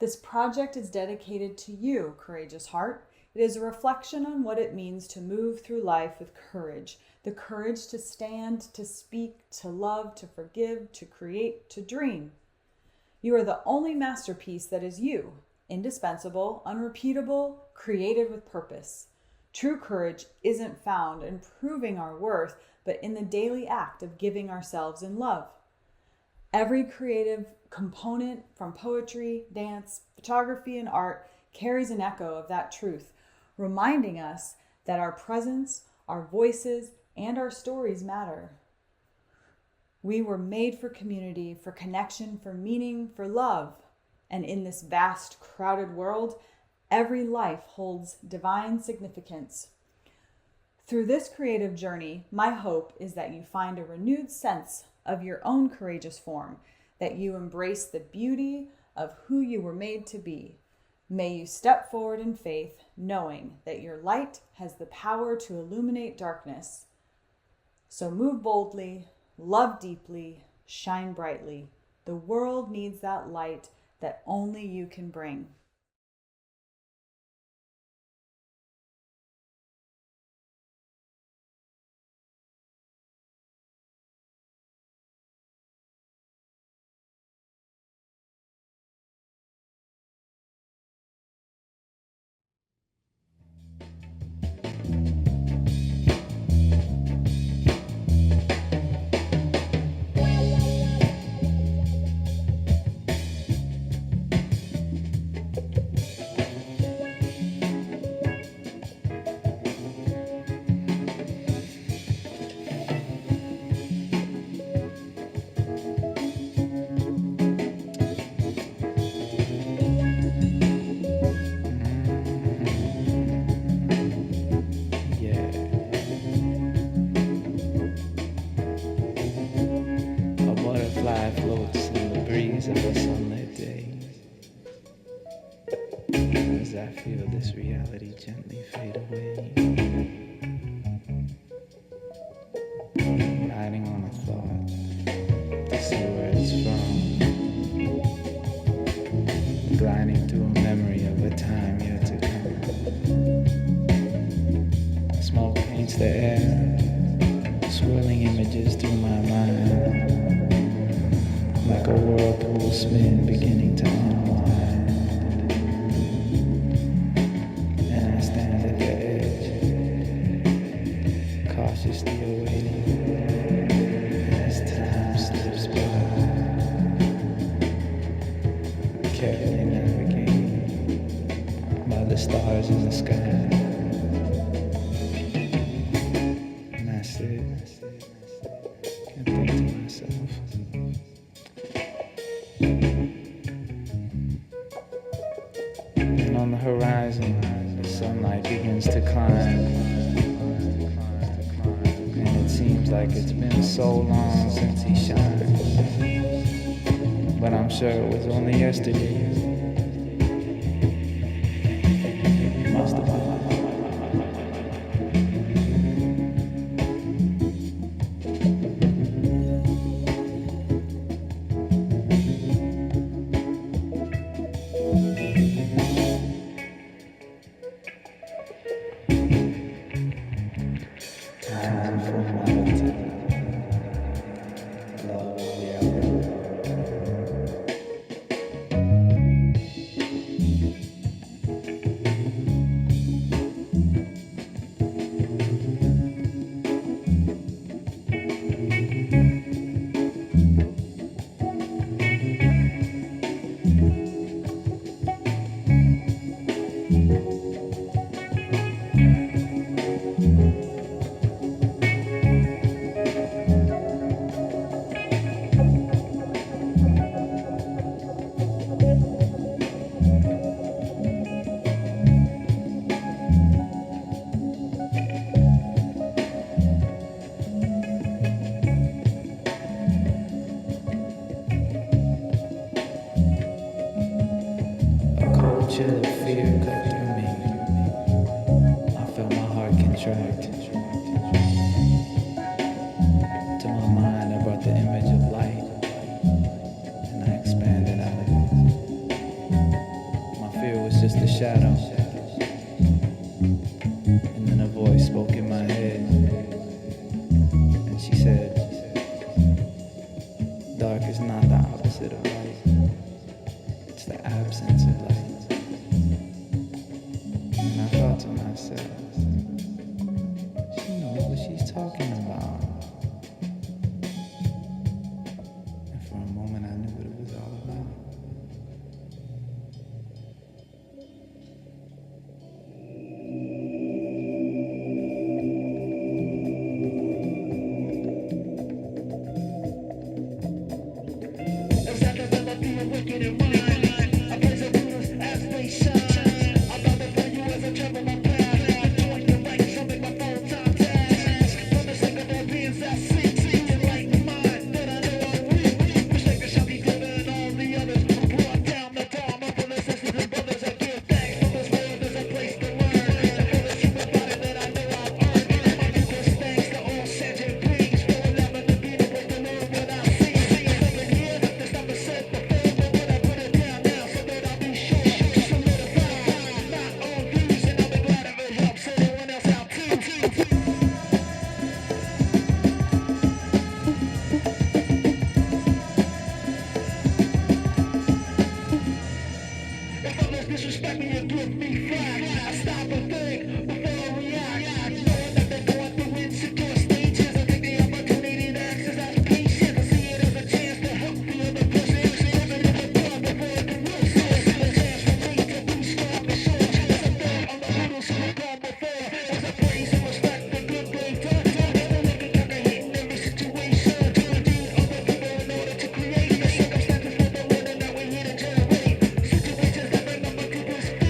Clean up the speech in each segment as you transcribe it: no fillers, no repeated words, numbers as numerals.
This project is dedicated to you, courageous heart. It is a reflection on what it means to move through life with courage. The courage to stand, to speak, to love, to forgive, to create, to dream. You are the only masterpiece that is you, indispensable, unrepeatable, created with purpose. True courage isn't found in proving our worth, but in the daily act of giving ourselves in love. Every creative component from poetry, dance, photography, and art carries an echo of that truth, reminding us that our presence, our voices, and our stories matter. We were made for community, for connection, for meaning, for love. And in this vast, crowded world, every life holds divine significance. Through this creative journey, my hope is that you find a renewed sense of your own courageous form, that you embrace the beauty of who you were made to be. May you step forward in faith, knowing that your light has the power to illuminate darkness. So move boldly, love deeply, shine brightly. The world needs that light that only you can bring. Of a sunlit day, as I feel this reality gently fade away, riding on a thought to see where it's from, gliding through a memory of a time yet to come. Smoke paints the air, swirling images through my mind, like a whirlpool spin beginning to unwind. And I stand at the edge, cautiously awaiting as time slips by, carefully navigating by the stars in the sky. And I sit and think to myself, and on the horizon, the sunlight begins to climb. And it seems like it's been so long since he shined. But I'm sure it was only yesterday. Must have been. chill of fear cut through me. I felt my heart contract. To my mind, I brought the image of light, and I expanded out of it. just a shadow. And then a voice spoke in my head, and she said, dark is not the opposite of light, it's the absence of light. And I thought to myself, she knows what she's talking about. And for a moment I knew what it was all about. Disrespect me and give me flack. I stop and think before I react. Knowing that they're going through insecure stages. I take the opportunity to exercise patience. I see it as a chance to help the other person. Even if it's done before it can real source. It's a chance for me to be strong and sure. There's a thought on the hurdles who have gone before. There's a praise and respect the good they've done. Never looking kind of hate in every situation. To indeed other people in order to create the circumstances for the winning that we're here to generate. Situations that bring up a people's fear.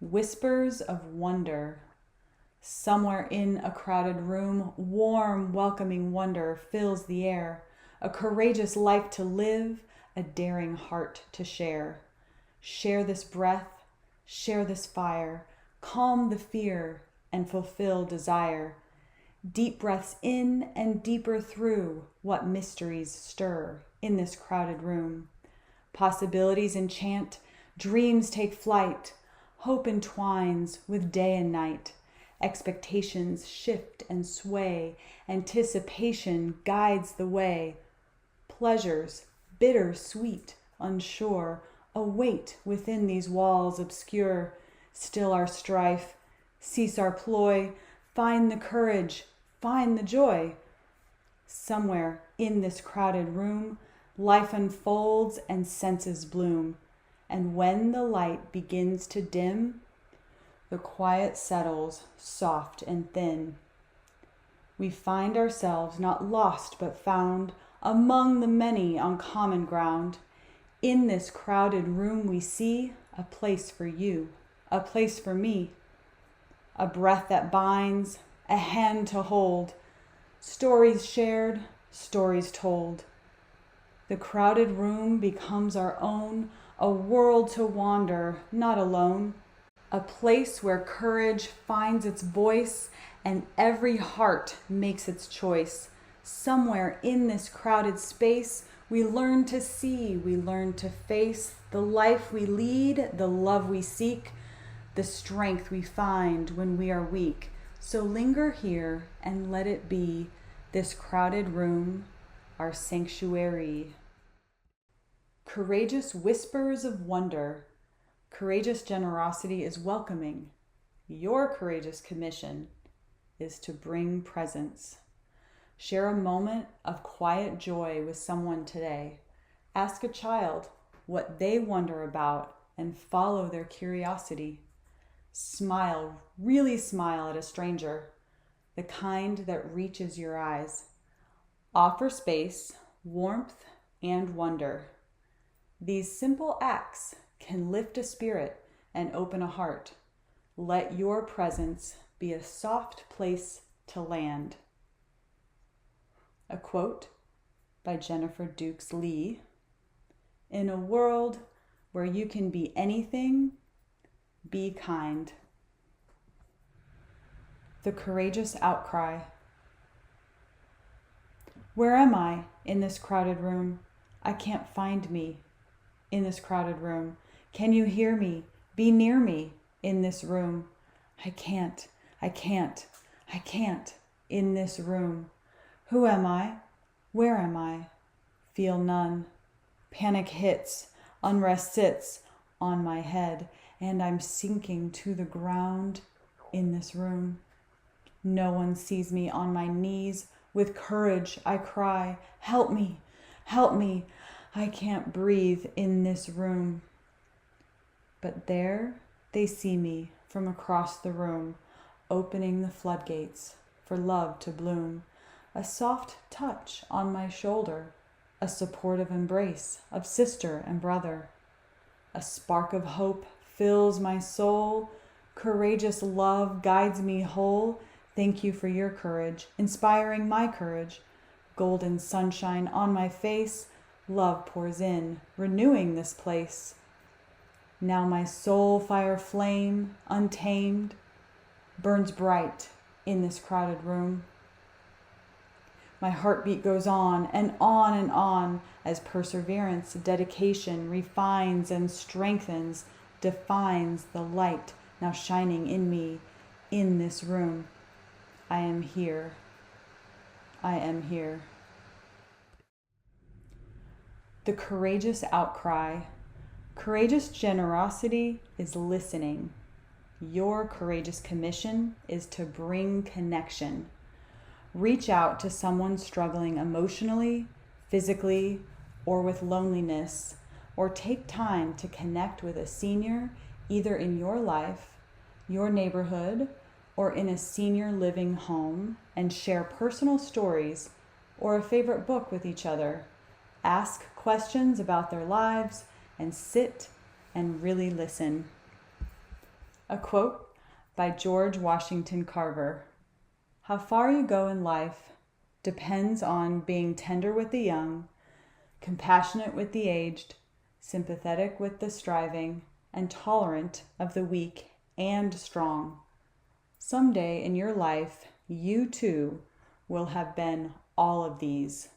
Whispers of wonder. Somewhere in a crowded room, warm, welcoming wonder fills the air. A courageous life to live, a daring heart to share. Share this breath, share this fire, calm the fear and fulfill desire. Deep breaths in and deeper through, what mysteries stir in this crowded room. Possibilities enchant, dreams take flight. Hope entwines with day and night. Expectations shift and sway. Anticipation guides the way. Pleasures, bitter, sweet, unsure, await within these walls obscure. Still our strife, cease our ploy, find the courage, find the joy. Somewhere in this crowded room, life unfolds and senses bloom. And when the light begins to dim, the quiet settles soft and thin. We find ourselves not lost but found among the many on common ground. In this crowded room we see a place for you a place for me, a breath that binds, a hand to hold, stories shared, stories told. The crowded room becomes our own, a world to wander, not alone, a place where courage finds its voice and every heart makes its choice. Somewhere in this crowded space, we learn to see, we learn to face the life we lead, the love we seek, the strength we find when we are weak. So linger here and let it be this crowded room, our sanctuary. Courageous whispers of wonder. Courageous generosity is welcoming. Your courageous commission is to bring presence. Share a moment of quiet joy with someone today. Ask a child what they wonder about and follow their curiosity. Smile, really smile at a stranger, the kind that reaches your eyes. Offer space, warmth, and wonder. These simple acts can lift a spirit and open a heart. Let your presence be a soft place to land. A quote by Jennifer Dukes Lee. In a world where you can be anything, be kind. The courageous outcry. Where am I in this crowded room? I can't find me in this crowded room. Can you hear me? Be near me in this room. I can't in this room. Who am I? Where am I? Feel none. Panic hits, unrest sits on my head, and I'm sinking to the ground in this room. No one sees me on my knees. With courage, I cry, help me, help me. I can't breathe in this room. But there they see me from across the room, opening the floodgates for love to bloom. A soft touch on my shoulder, a supportive embrace of sister and brother. A spark of hope fills my soul. Courageous love guides me whole. Thank you for your courage, inspiring my courage. Golden sunshine on my face, love pours in, renewing this place. Now my soul fire flame, untamed, burns bright in this crowded room. My heartbeat goes on and on and on as perseverance, dedication refines and strengthens, defines the light now shining in me in this room. I am here. I am here. The courageous outcry. Courageous generosity is listening. Your courageous commission is to bring connection. Reach out to someone struggling emotionally, physically, or with loneliness, or take time to connect with a senior either in your life, your neighborhood, or in a senior living home and share personal stories or a favorite book with each other. Ask questions about their lives and sit and really listen. A quote by George Washington Carver. How far you go in life depends on being tender with the young, compassionate with the aged, sympathetic with the striving, and tolerant of the weak and strong. Someday in your life, you too will have been all of these.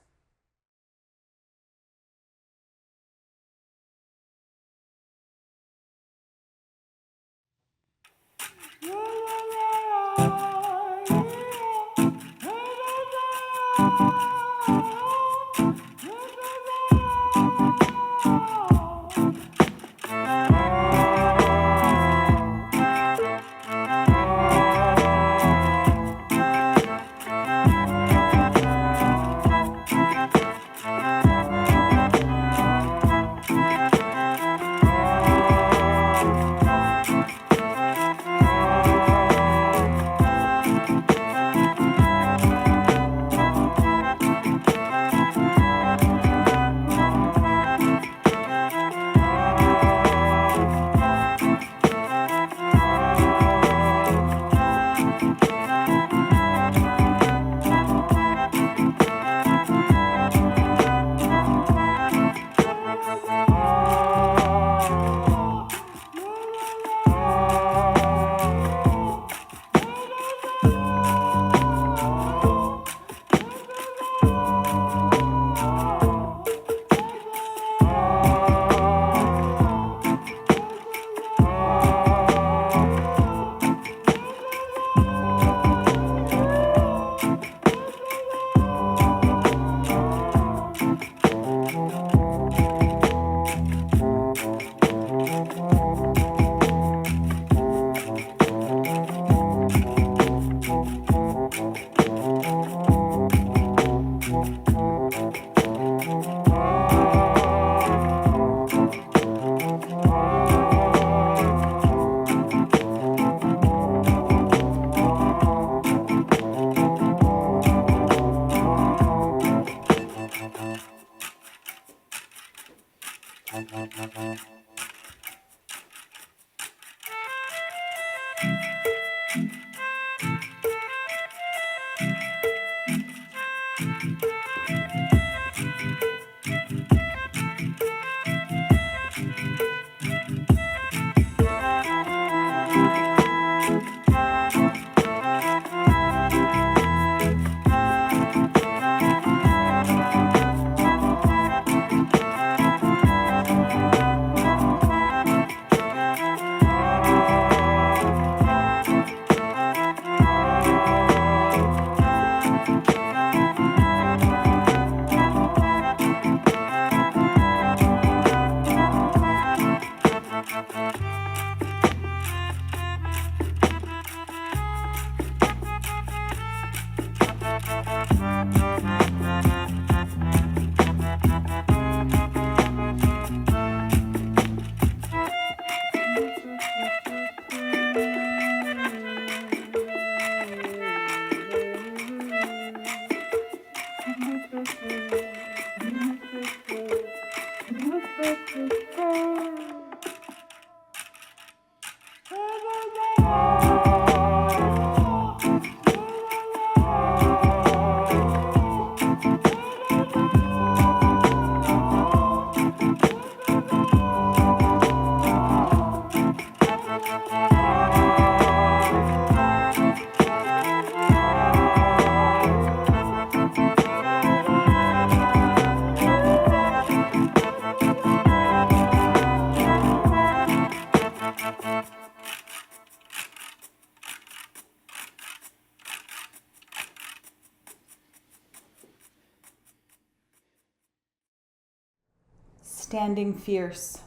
Standing fierce.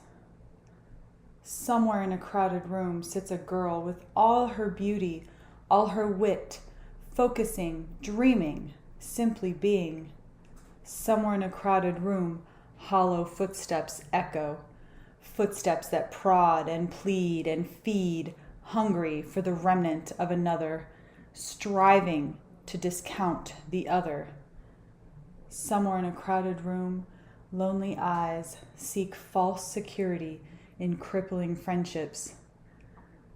Somewhere in a crowded room sits a girl with all her beauty, all her wit, focusing, dreaming, simply being. Somewhere in a crowded room, hollow footsteps echo, footsteps that prod and plead and feed, hungry for the remnant of another, striving to discount the other. Somewhere in a crowded room, lonely eyes seek false security in crippling friendships.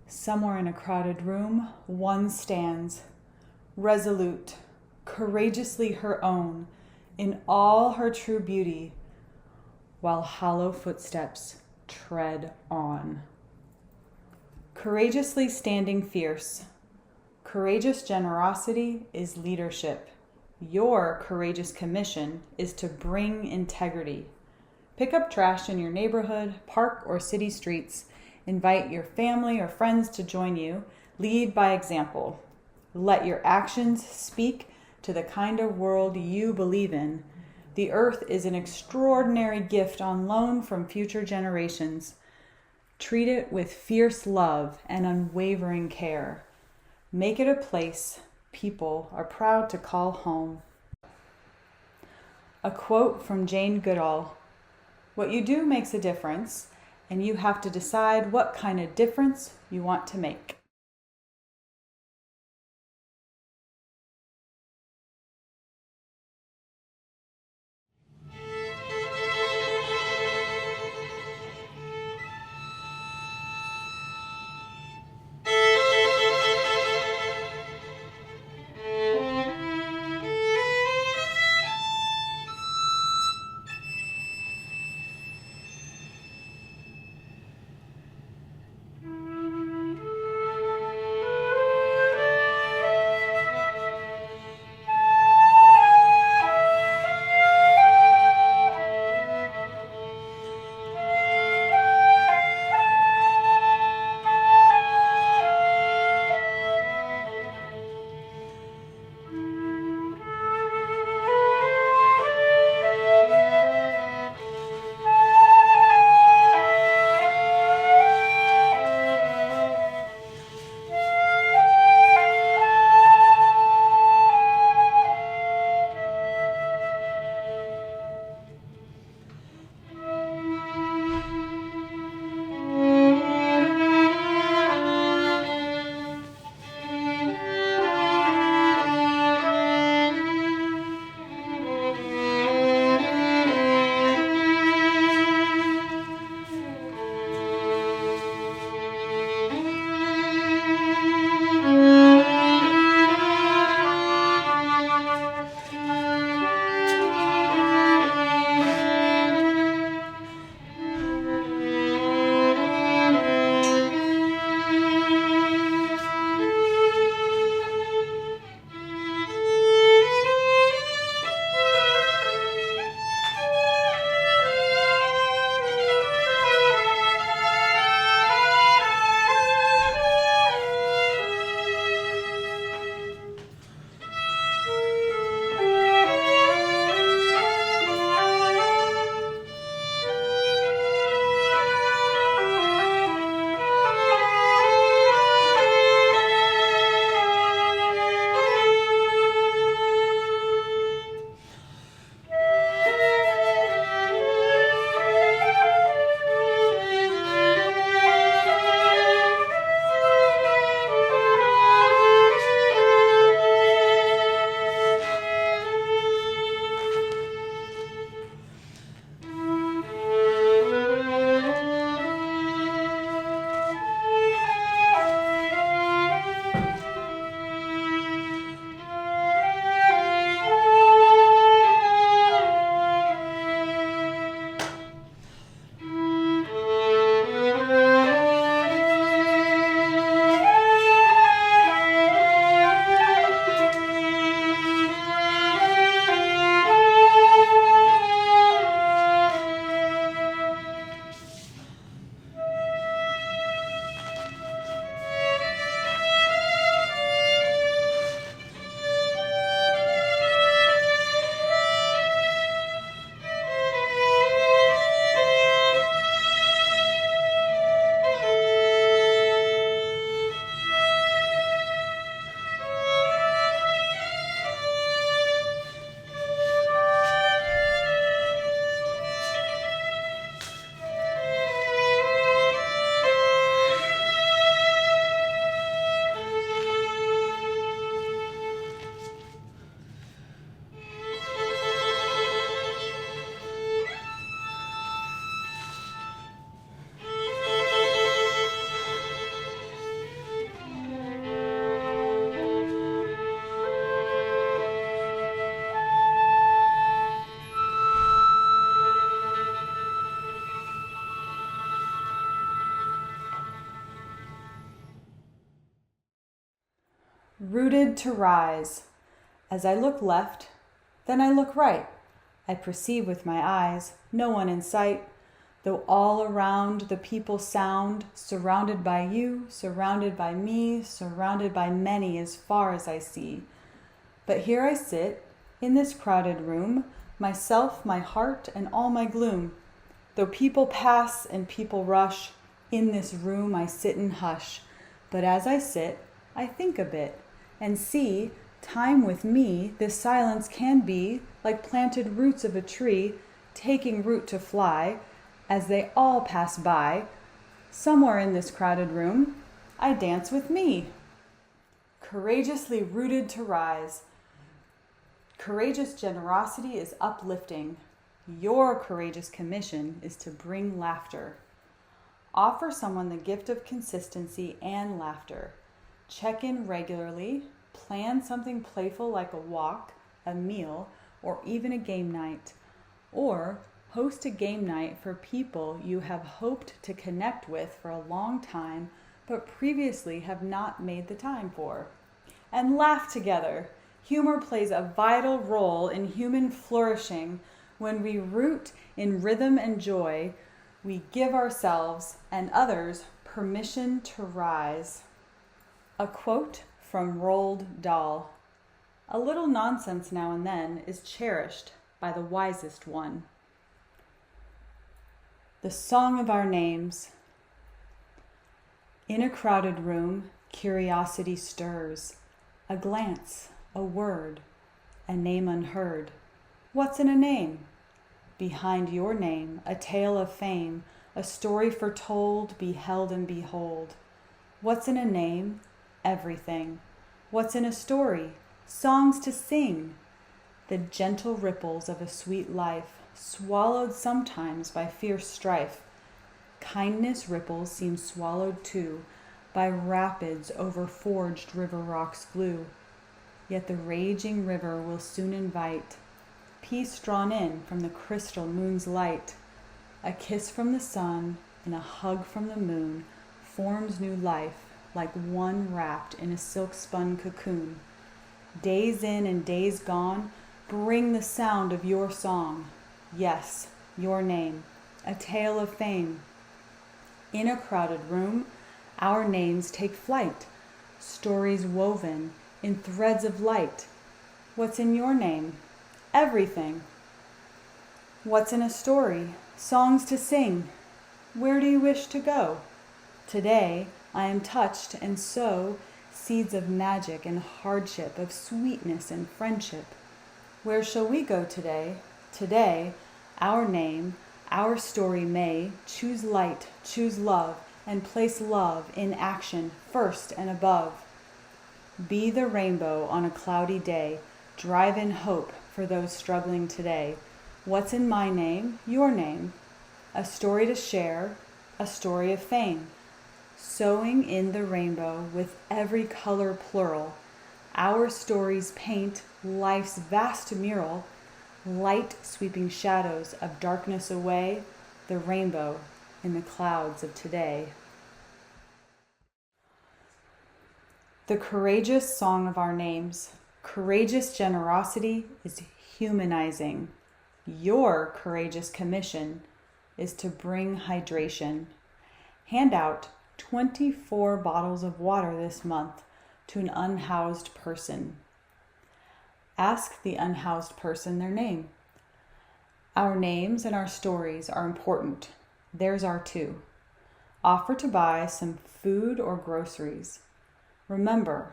Somewhere in a crowded room, one stands, resolute, courageously her own, in all her true beauty, while hollow footsteps tread on. Courageously standing fierce. Courageous generosity is leadership. Your courageous commission is to bring integrity. Pick up trash in your neighborhood, park, or city streets. Invite your family or friends to join you. Lead by example. Let your actions speak to the kind of world you believe in. The earth is an extraordinary gift on loan from future generations. Treat it with fierce love and unwavering care. Make it a place people are proud to call home. A quote from Jane Goodall: "What you do makes a difference, and you have to decide what kind of difference you want to make." rooted to rise. As I look left, then I look right. I perceive with my eyes no one in sight, though all around the people sound, surrounded by you, surrounded by me, surrounded by many as far as I see. But here I sit, in this crowded room, myself, my heart, and all my gloom. Though people pass and people rush, in this room I sit and hush. But as I sit, I think a bit, and see, time with me, this silence can be like planted roots of a tree, taking root to fly, as they all pass by. Somewhere in this crowded room, I dance with me. Courageously rooted to rise. Courageous generosity is uplifting. Your courageous commission is to bring laughter. Offer someone the gift of consistency and laughter. Check in regularly. Plan something playful like a walk, a meal, or even a game night. Or host a game night for people you have hoped to connect with for a long time, but previously have not made the time for. And laugh together. Humor plays a vital role in human flourishing. When we root in rhythm and joy, we give ourselves and others permission to rise. A quote from Roald Dahl. A little nonsense now and then is cherished by the wisest one. The song of our names. In a crowded room, curiosity stirs. A glance, a word, a name unheard. What's in a name? Behind your name, a tale of fame, a story foretold, beheld and behold. What's in a name? Everything. What's in a story? Songs to sing. The gentle ripples of a sweet life, swallowed sometimes by fierce strife. Kindness ripples seem swallowed too, by rapids over forged river rocks glue. Yet the raging river will soon invite peace drawn in from the crystal moon's light. A kiss from the sun and a hug from the moon forms new life, like one wrapped in a silk-spun cocoon. Days in and days gone bring the sound of your song. Yes, your name, a tale of fame. In a crowded room, our names take flight, stories woven in threads of light. What's in your name? Everything. What's in a story? Songs to sing. Where do you wish to go? Today, I am touched and sow seeds of magic and hardship, of sweetness and friendship. Where shall we go today? Today, our name, our story may choose light, choose love, and place love in action first and above. Be the rainbow on a cloudy day. Drive in hope for those struggling today. What's in my name? Your name. A story to share, a story of fame. Sewing in the rainbow with every color plural. Our stories paint life's vast mural. Light sweeping shadows of darkness away. The rainbow in the clouds of today. The courageous song of our names. Courageous generosity is humanizing. Your courageous commission is to bring hydration. Hand out 24 bottles of water this month to an unhoused person. Ask the unhoused person their name. Our names and our stories are important. Theirs are too. Offer to buy some food or groceries. Remember,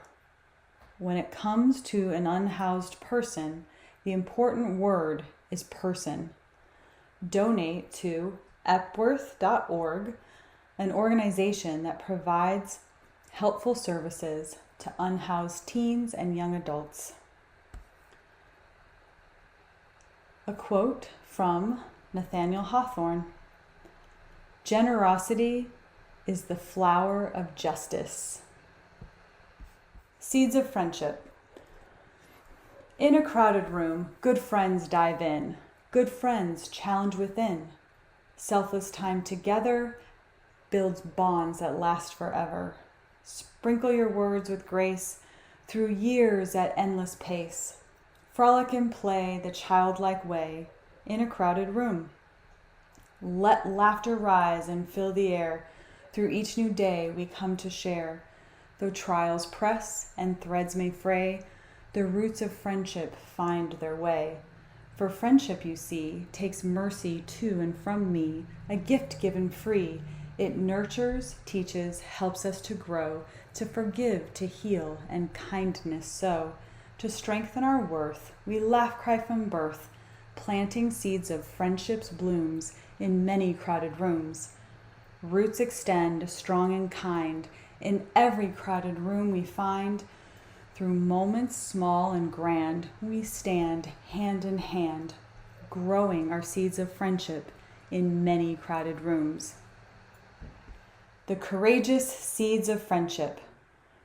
when it comes to an unhoused person, the important word is person. Donate to epworth.org, an organization that provides helpful services to unhoused teens and young adults. A quote from Nathaniel Hawthorne. Generosity is the flower of justice. Seeds of friendship. In a crowded room, good friends dive in. Good friends challenge within. Selfless time together builds bonds that last forever. Sprinkle your words with grace through years at endless pace, frolic and play the childlike way in a crowded room. Let laughter rise and fill the air. Through each new day we come to share. Though trials press and threads may fray, the roots of friendship find their way. For friendship, you see, takes mercy to and from me, a gift given free. It nurtures, teaches, helps us to grow, to forgive, to heal, and kindness sow. To strengthen our worth, we laugh cry from birth, planting seeds of friendship's blooms in many crowded rooms. Roots extend, strong and kind, in every crowded room we find. Through moments small and grand, we stand hand in hand, growing our seeds of friendship in many crowded rooms. The courageous seeds of friendship.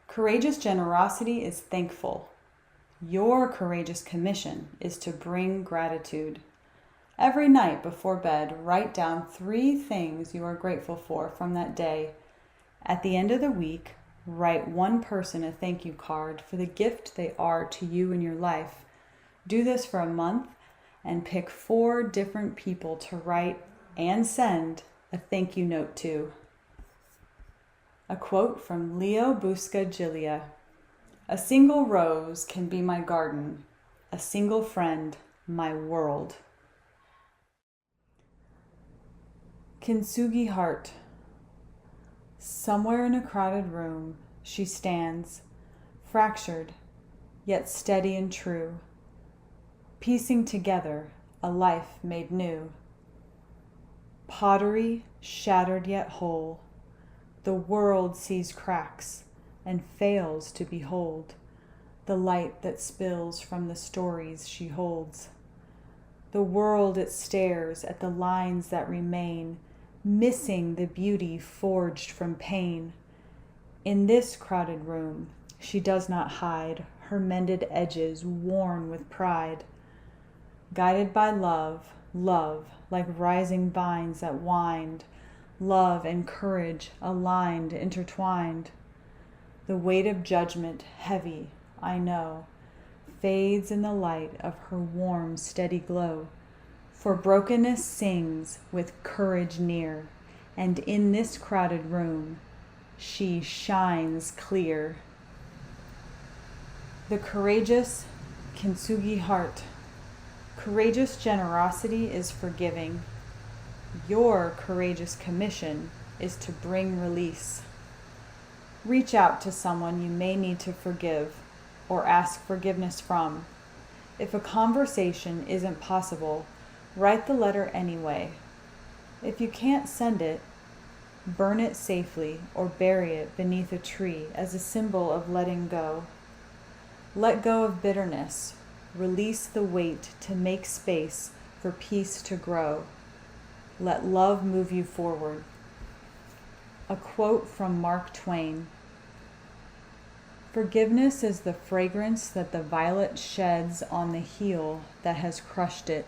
Courageous generosity is thankful. Your courageous commission is to bring gratitude. Every night before bed, write down 3 things you are grateful for from that day. At the end of the week, write one person a thank you card for the gift they are to you in your life. Do this for a month and pick 4 different people to write and send a thank you note to. A quote from Leo Buscaglia. A single rose can be my garden, a single friend my world. Kintsugi Heart. Somewhere in a crowded room she stands, fractured, yet steady and true, piecing together a life made new. Pottery shattered yet whole, the world sees cracks and fails to behold the light that spills from the stories she holds. The world it stares at the lines that remain, missing the beauty forged from pain. In this crowded room, she does not hide her mended edges worn with pride. Guided by love, love, like rising vines that wind, love and courage aligned, intertwined. The weight of judgment, heavy, I know, fades in the light of her warm, steady glow. For brokenness sings with courage near, and in this crowded room, she shines clear. The courageous Kintsugi Heart. Courageous generosity is forgiving. Your courageous commission is to bring release. Reach out to someone you may need to forgive or ask forgiveness from. If a conversation isn't possible, write the letter anyway. If you can't send it, burn it safely or bury it beneath a tree as a symbol of letting go. Let go of bitterness. Release the weight to make space for peace to grow. Let love move you forward. A quote from Mark Twain. Forgiveness is the fragrance that the violet sheds on the heel that has crushed it.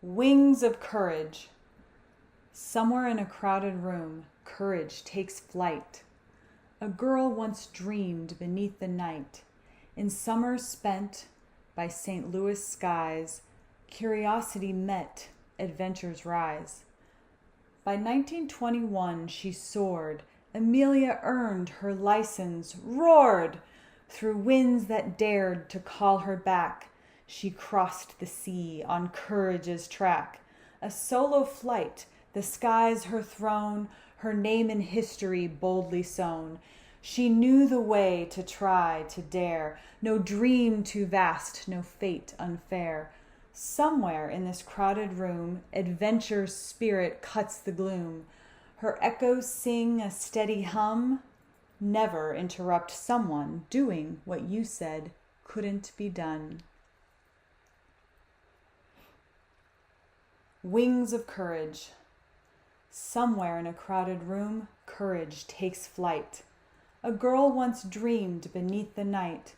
Wings of courage. Somewhere in a crowded room, courage takes flight. A girl once dreamed beneath the night. In summer spent by St. Louis skies, curiosity met, adventures rise. By 1921 she soared. Amelia earned her license, roared. Through winds that dared to call her back, she crossed the sea on courage's track. A solo flight, the skies her throne, her name in history boldly sown. She knew the way to try, to dare, no dream too vast, no fate unfair. Somewhere in this crowded room, adventure's spirit cuts the gloom. Her echoes sing a steady hum. Never interrupt someone doing what you said couldn't be done. Wings of courage. Somewhere in a crowded room, courage takes flight. A girl once dreamed beneath the night.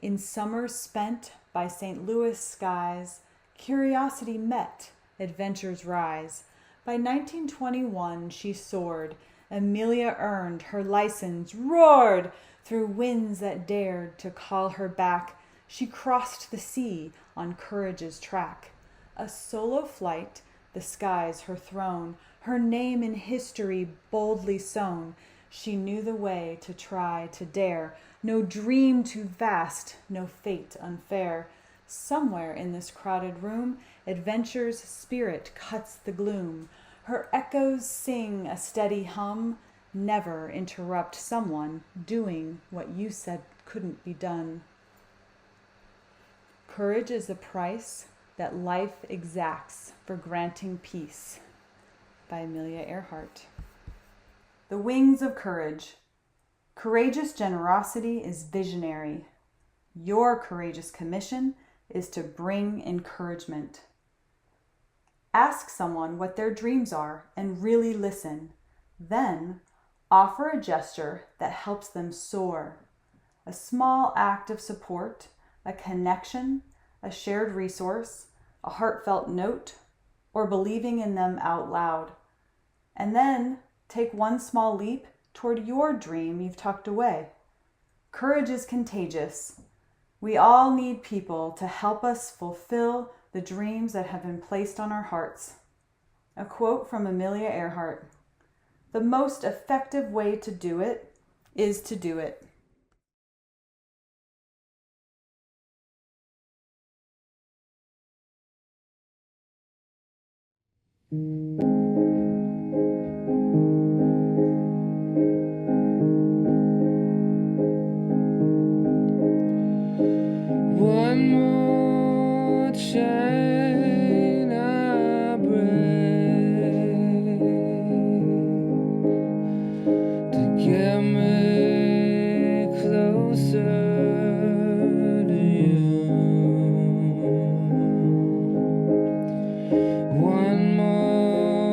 In summer spent by St. Louis skies, curiosity met, adventures rise. By 1921 she soared. Amelia earned her license, roared. Through winds that dared to call her back, she crossed the sea on courage's track. A solo flight, the skies her throne, her name in history boldly sown. She knew the way to try, to dare, no dream too vast, no fate unfair. Somewhere in this crowded room, adventure's spirit cuts the gloom. Her echoes sing a steady hum. Never interrupt someone doing what you said couldn't be done. Courage is the price that life exacts for granting peace. By Amelia Earhart. The wings of courage. Courageous generosity is visionary. Your courageous commission is to bring encouragement. Ask someone what their dreams are and really listen. Then offer a gesture that helps them soar. A small act of support, a connection, a shared resource, a heartfelt note, or believing in them out loud. And then take one small leap toward your dream you've tucked away. Courage is contagious. We all need people to help us fulfill the dreams that have been placed on our hearts. A quote from Amelia Earhart. The most effective way to do it is to do it. One more chain I break to get me closer to you. One more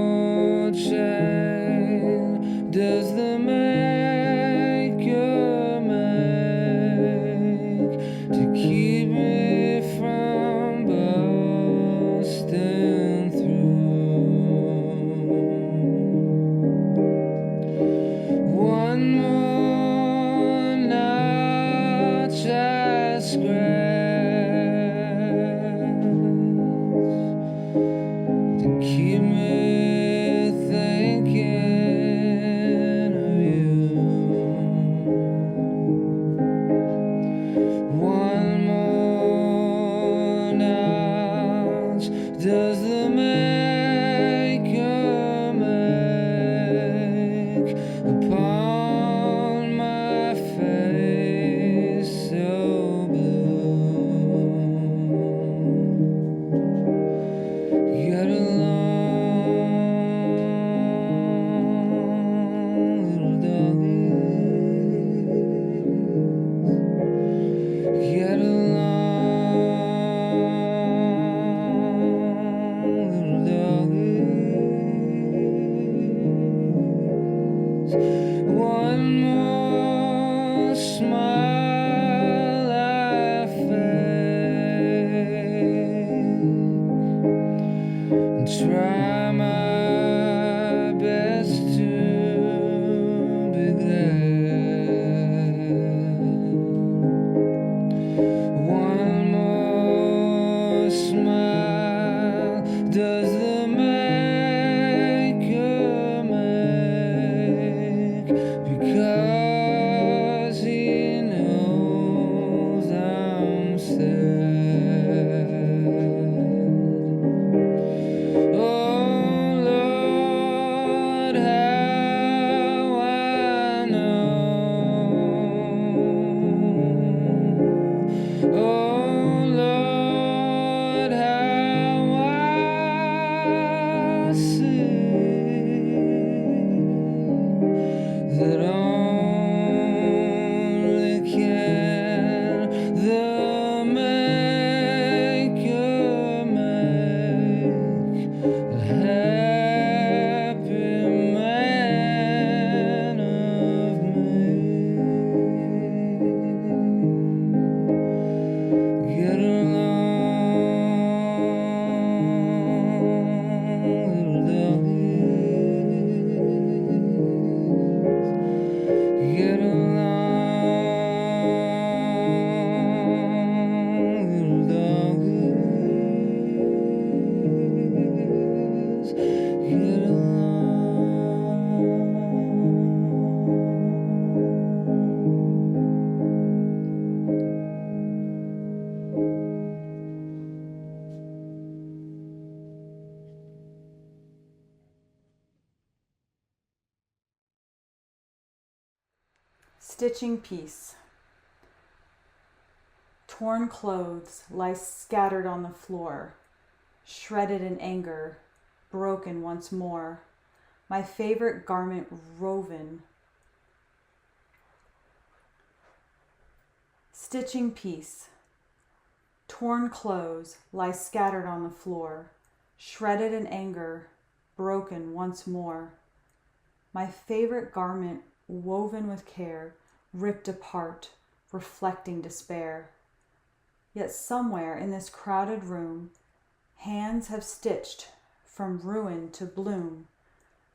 Stitching peace. Torn clothes lie scattered on the floor, shredded in anger, broken once more. My favorite garment woven. Stitching peace. Torn clothes lie scattered on the floor, shredded in anger, broken once more. My favorite garment woven with care, ripped apart, reflecting despair. Yet somewhere in this crowded room, hands have stitched from ruin to bloom,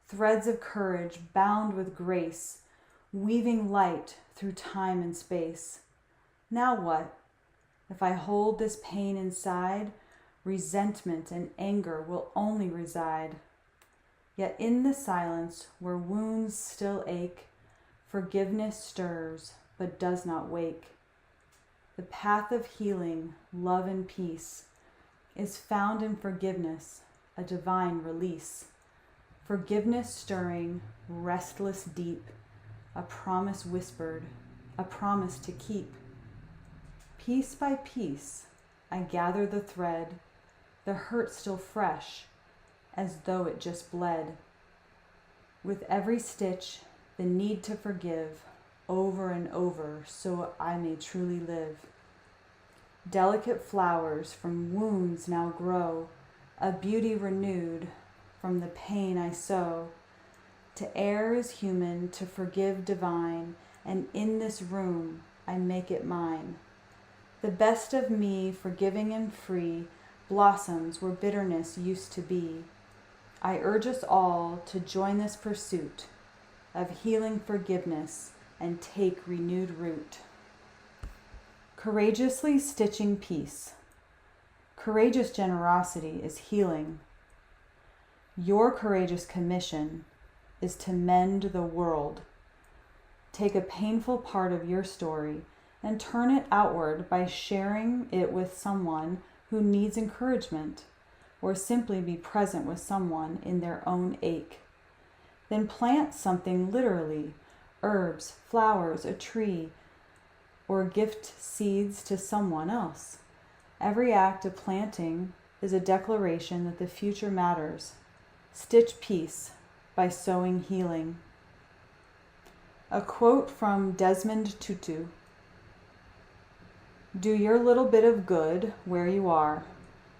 threads of courage bound with grace, weaving light through time and space. Now what? If I hold this pain inside, resentment and anger will only reside. Yet in the silence where wounds still ache, forgiveness stirs but does not wake. The path of healing, love, and peace is found in forgiveness, a divine release. Forgiveness stirring, restless deep, a promise whispered, a promise to keep. Piece by piece, I gather the thread, the hurt still fresh, as though it just bled. With every stitch, the need to forgive, over and over, so I may truly live. Delicate flowers from wounds now grow, a beauty renewed from the pain I sow. To err is human, to forgive divine, and in this room I make it mine. The best of me, forgiving and free, blossoms where bitterness used to be. I urge us all to join this pursuit of healing forgiveness and take renewed root. Courageously stitching peace. Courageous generosity is healing. Your courageous commission is to mend the world. Take a painful part of your story and turn it outward by sharing it with someone who needs encouragement, or simply be present with someone in their own ache. Then plant something literally, herbs, flowers, a tree, or gift seeds to someone else. Every act of planting is a declaration that the future matters. Stitch peace by sowing healing. A quote from Desmond Tutu. Do your little bit of good where you are.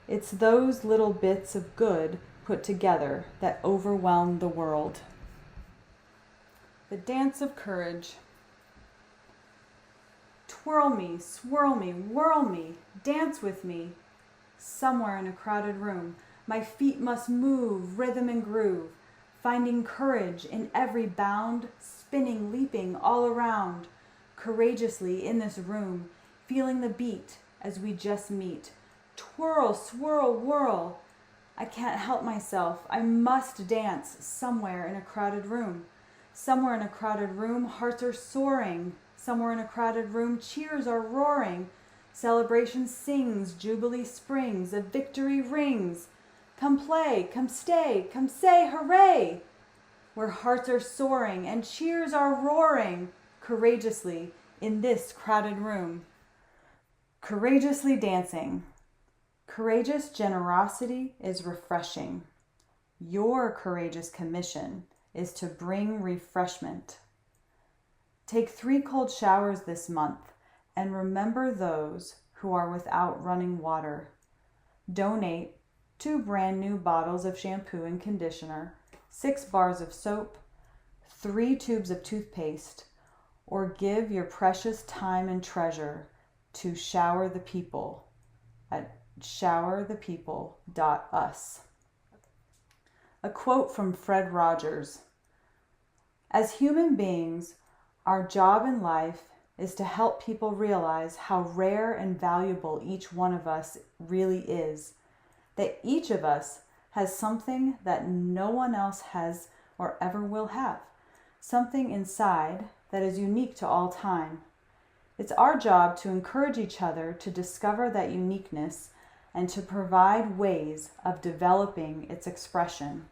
It's those little bits of good put together that overwhelm the world. The dance of courage. Twirl me, swirl me, whirl me, dance with me. Somewhere in a crowded room, my feet must move, rhythm and groove, finding courage in every bound, spinning, leaping all around, courageously in this room, feeling the beat as we just meet. Twirl, swirl, whirl. I can't help myself. I must dance somewhere in a crowded room. Somewhere in a crowded room, hearts are soaring. Somewhere in a crowded room, cheers are roaring. Celebration sings, jubilee springs, a victory rings. Come play, come stay, come say hooray! Where hearts are soaring and cheers are roaring courageously in this crowded room. Courageously dancing. Courageous generosity is refreshing. Your courageous commission is to bring refreshment. Take 3 cold showers this month and remember those who are without running water. Donate 2 brand new bottles of shampoo and conditioner, 6 bars of soap, 3 tubes of toothpaste, or give your precious time and treasure to Shower the People at showerthepeople.us. A quote from Fred Rogers. As human beings, our job in life is to help people realize how rare and valuable each one of us really is. That each of us has something that no one else has or ever will have. Something inside that is unique to all time. It's our job to encourage each other to discover that uniqueness and to provide ways of developing its expression.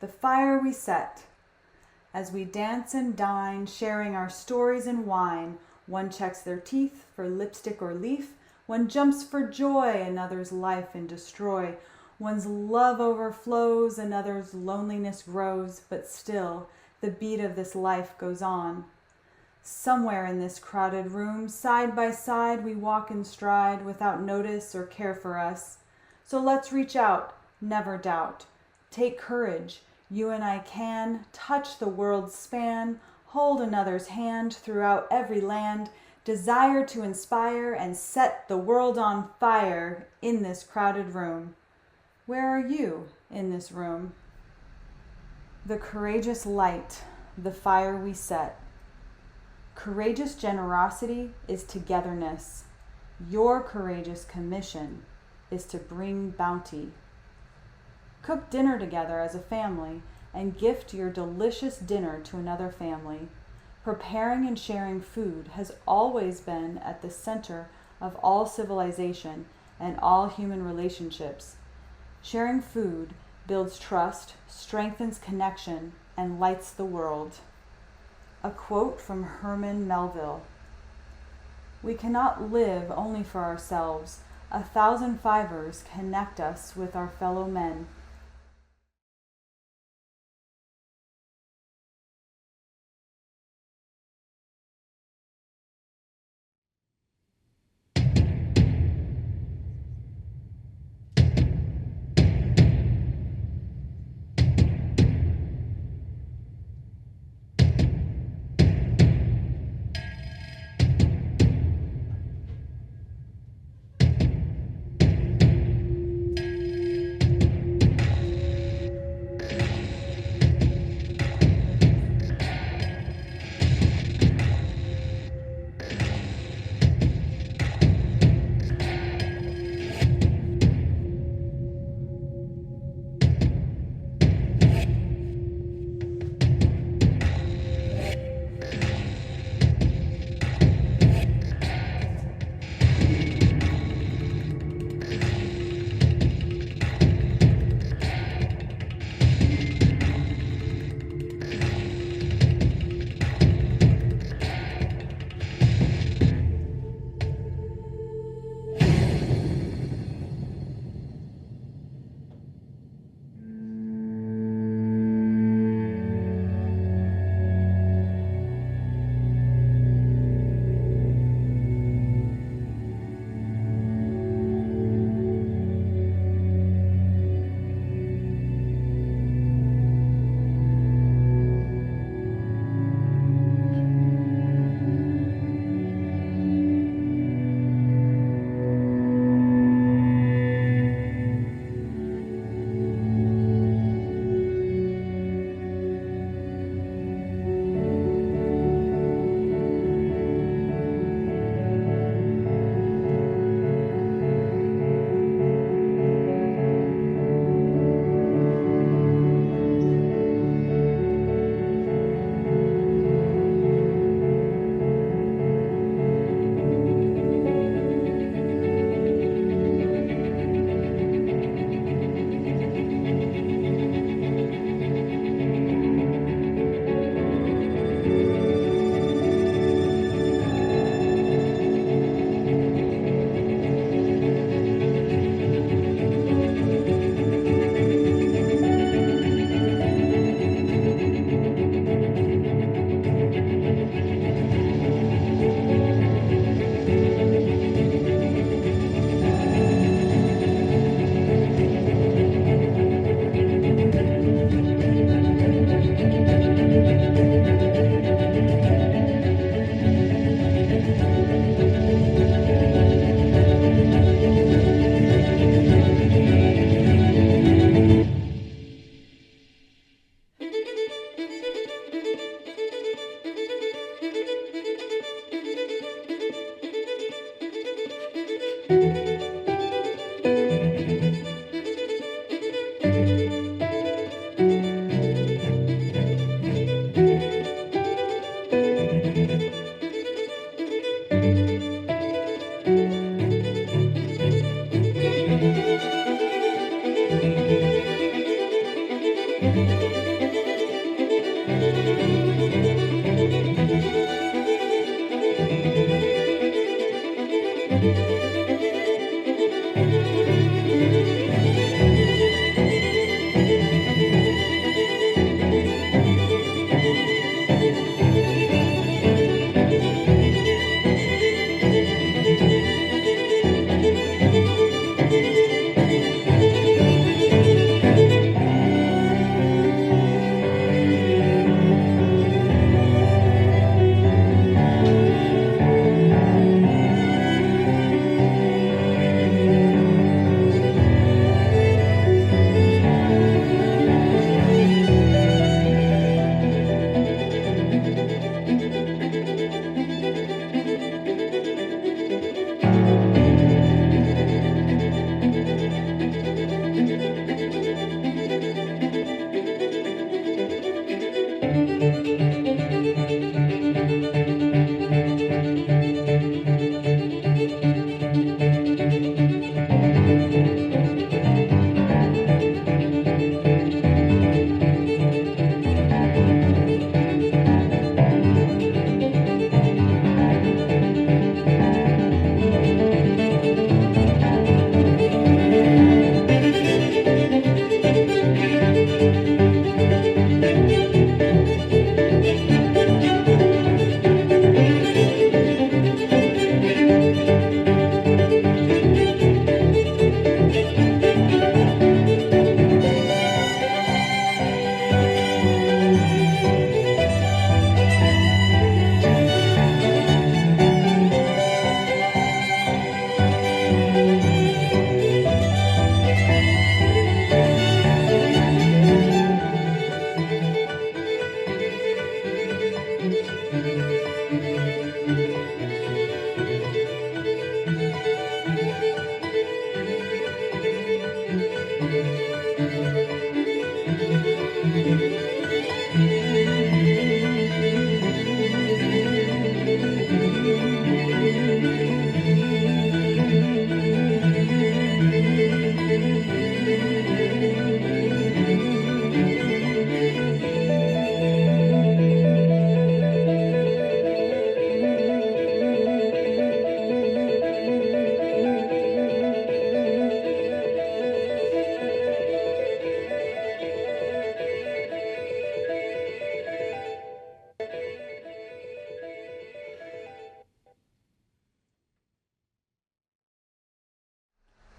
The fire we set. As we dance and dine, sharing our stories and wine, one checks their teeth for lipstick or leaf, one jumps for joy, another's life and destroy. One's love overflows, another's loneliness grows, but still, the beat of this life goes on. Somewhere in this crowded room, side by side, we walk in stride, without notice or care for us. So let's reach out, never doubt. Take courage. You and I can touch the world's span, hold another's hand throughout every land, desire to inspire and set the world on fire in this crowded room. Where are you in this room? The courageous light, the fire we set. Courageous generosity is togetherness. Your courageous commission is to bring bounty. Cook dinner together as a family and gift your delicious dinner to another family. Preparing and sharing food has always been at the center of all civilization and all human relationships. Sharing food builds trust, strengthens connection, and lights the world. A quote from Herman Melville. We cannot live only for ourselves. 1,000 fibers connect us with our fellow men.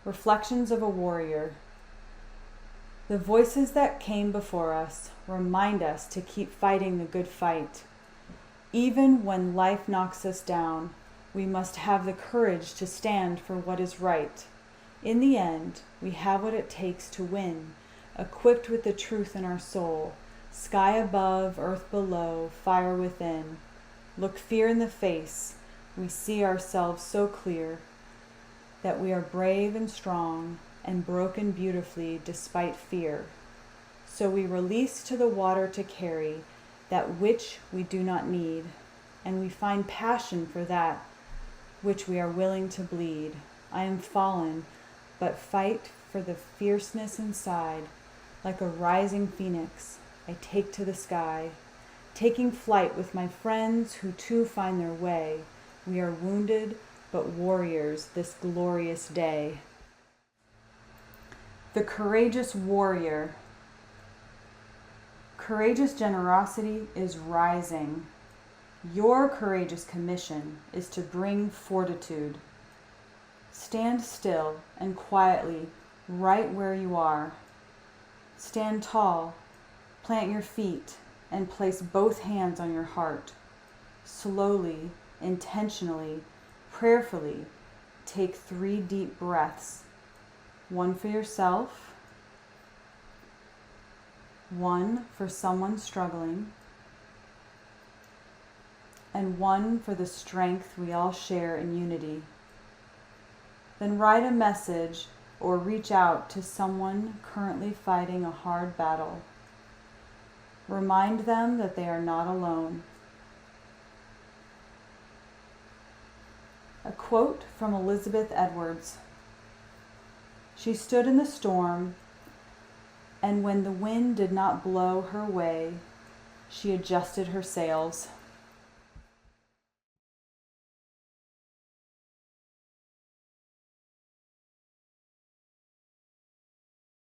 Reflections of a Warrior. The voices that came before us remind us to keep fighting the good fight. Even when life knocks us down, we must have the courage to stand for what is right. In the end, we have what it takes to win, equipped with the truth in our soul, sky above, earth below, fire within. Look fear in the face, we see ourselves so clear that we are brave and strong and broken beautifully despite fear. So we release to the water to carry that which we do not need, and we find passion for that which we are willing to bleed. I am fallen, but fight for the fierceness inside. Like a rising phoenix, I take to the sky, taking flight with my friends who too find their way. We are wounded, but warriors this glorious day. The Courageous Warrior. Courageous generosity is rising. Your courageous commission is to bring fortitude. Stand still and quietly right where you are. Stand tall, plant your feet, and place both hands on your heart. Slowly, intentionally, prayerfully, take 3 deep breaths. 1 for yourself, 1 for someone struggling, and 1 for the strength we all share in unity. Then write a message or reach out to someone currently fighting a hard battle. Remind them that they are not alone. A quote from Elizabeth Edwards. She stood in the storm And when the wind did not blow her way, she adjusted her sails.